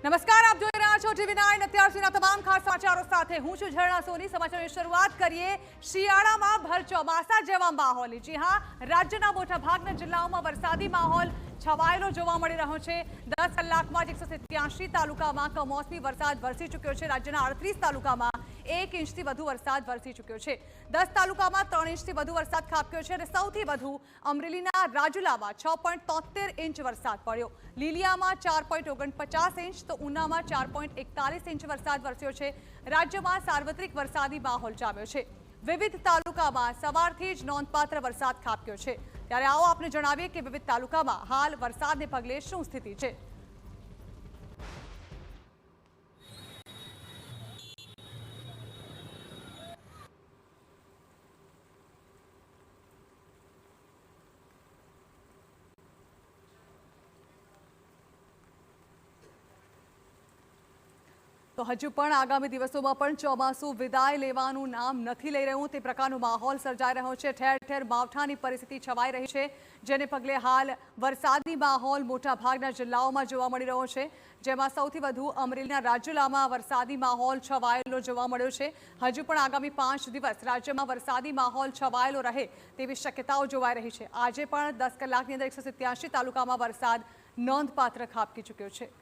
નમસ્કાર, આપ જોઈ રહ્યા છો TV9 અત્યાર સુધીના તમામ ખાસ સમાચારો સાથે હું છું ઝરણા સોની। સમાચારોની શરૂઆત કરીએ શિયાળામાં ભર ચોમાસા જેવા માહોલની। જી હા, રાજ્યના મોટાભાગના જિલ્લાઓમાં વરસાદી માહોલ છવાયેલો જોવા મળી રહ્યો છે। 10 કલાકમાં 187 તાલુકામાં કમોસમી વરસાદ વરસી ચૂક્યો છે। રાજ્યના 38 તાલુકામાં 1 ઇંચથી વધુ વરસાદ વરસી ચૂક્યો છે। 10 તાલુકામાં 3 ઇંચથી વધુ વરસાદ ખાબક્યો છે અને સૌથી વધુ અમરેલીના રાજુલામાં 6.73 ઇંચ વરસાદ પડ્યો। લીલિયામાં 4.49 ઇંચ તો ઉનામાં 4.41 ઇંચ વરસાદ વરસ્યો છે। રાજ્યમાં સાર્વત્રિક વરસાદી માહોલ જામ્યો છે। વિવિધ તાલુકામાં સવારથી જ નોંધપાત્ર વરસાદ ખાબક્યો છે। ત્યારે આવો આપને જણાવીએ કે વિવિધ તાલુકામાં હાલ વરસાદને પગલે શું સ્થિતિ છે। તો હજુ પણ આગામી દિવસોમાં પણ ચોમાસું વિદાય લેવાનું નામ નથી લઈ રહ્યું, તે પ્રકારનો માહોલ સર્જાઈ રહ્યો છે। ઠેર ઠેર માવઠાની પરિસ્થિતિ છવાઈ રહી છે, જેને પગલે હાલ વરસાદી માહોલ મોટાભાગના જિલ્લાઓમાં જોવા મળી રહ્યો છે। જેમાં સૌથી વધુ અમરેલીના રાજુલામાં વરસાદી માહોલ છવાયેલો જોવા મળ્યો છે। હજુ પણ આગામી 5 દિવસ રાજ્યમાં વરસાદી માહોલ છવાયેલો રહે તેવી શક્યતાઓ જોવાઈ રહી છે। આજે પણ 10 કલાકની અંદર 187 તાલુકામાં વરસાદ નોંધપાત્ર ખાબકી ચૂક્યો છે।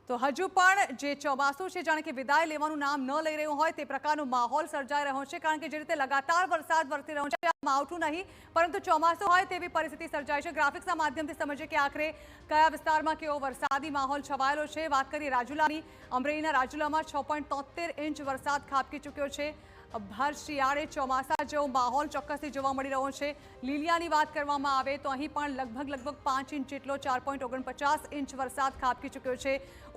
તો હજુ પણ જે ચોમાસું છે જાણે કે વિદાય લેવાનું નામ ન લઈ રહ્યું હોય તે પ્રકારનો માહોલ સર્જાઈ રહ્યો છે। કારણ કે જે રીતે લગાતાર વરસાદ વરસી રહ્યો છે, આ માવઠું નહીં પરંતુ ચોમાસું હોય તેવી પરિસ્થિતિ સર્જાઈ છે। ગ્રાફિક્સના માધ્યમથી સમજીએ કે આખરે કયા વિસ્તારમાં કેવો વરસાદી માહોલ છવાયેલો છે। વાત કરીએ રાજુલાની, અમરેલીના રાજુલામાં 6.73 ઇંચ વરસાદ ખાબકી ચૂક્યો છે। ભર શિયાળે ચોમાસા જેવો માહોલ ચોક્કસથી જોવા મળી રહ્યો છે। લીલિયાની વાત કરવામાં આવે તો અહીં પણ લગભગ 5 ઇંચ જેટલો 4.49 ઇંચ વરસાદ ખાબકી ચૂક્યો છે।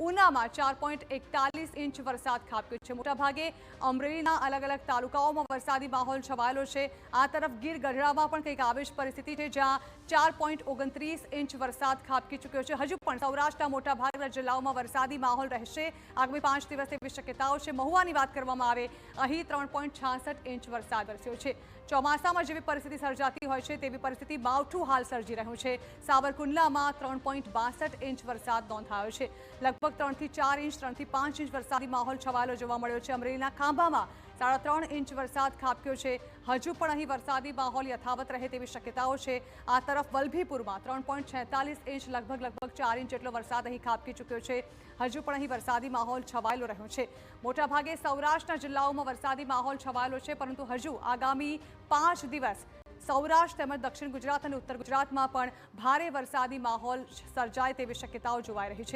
ઉનામાં 4.41 ઇંચ વરસાદ ખાબક્યો છે। મોટાભાગે અમરેલીના અલગ અલગ તાલુકાઓમાં વરસાદી માહોલ છવાયેલો છે। આ તરફ ગીર ગઢડામાં પણ કંઈક આવી જ પરિસ્થિતિ છે, જ્યાં 4.29 ઇંચ વરસાદ ખાબકી ચૂક્યો છે। હજુ પણ સૌરાષ્ટ્રના મોટાભાગના જિલ્લાઓમાં વરસાદી માહોલ રહેશે આગામી 5 દિવસ તેવી શક્યતાઓ છે। મહુવાની વાત કરવામાં આવે અહીં 3.66 ઇંચ વરસાદ વરસ્યો છે। ચોમાસામાં જેવી પરિસ્થિતિ સર્જાતી હોય છે તેવી પરિસ્થિતિ માવઠું હાલ સર્જી રહ્યું છે। સાવરકુંડલામાં 3.62 ઇંચ વરસાદ નોંધાયો છે। લગભગ 3 થી 4 ઇંચ 3 થી 5 ઇંચ વરસાદી માહોલ છવાયેલો જોવા મળ્યો છે। અમરેલીના ખાંભામાં 3.5 ઇંચ વરસાદ ખાબક્યો છે। હજુ પણ અહીં વરસાદી માહોલ યથાવત રહે તેવી શક્યતાઓ છે। આ તરફ વલભીપુરમાં 3.46 ઇંચ લગભગ 4 ઇંચ જેટલો વરસાદ અહીં ખાબકી ચૂક્યો છે। હજુ પણ અહીં વરસાદી માહોલ છવાયેલો રહ્યો છે। મોટાભાગે સૌરાષ્ટ્રના જિલ્લાઓમાં વરસાદી માહોલ છવાયેલો છે, પરંતુ હજુ આગામી 5 દિવસ સૌરાષ્ટ્ર તેમજ દક્ષિણ ગુજરાત અને ઉત્તર ગુજરાતમાં પણ ભારે વરસાદી માહોલ સર્જાય તેવી શક્યતાઓ જોવાઈ રહી છે।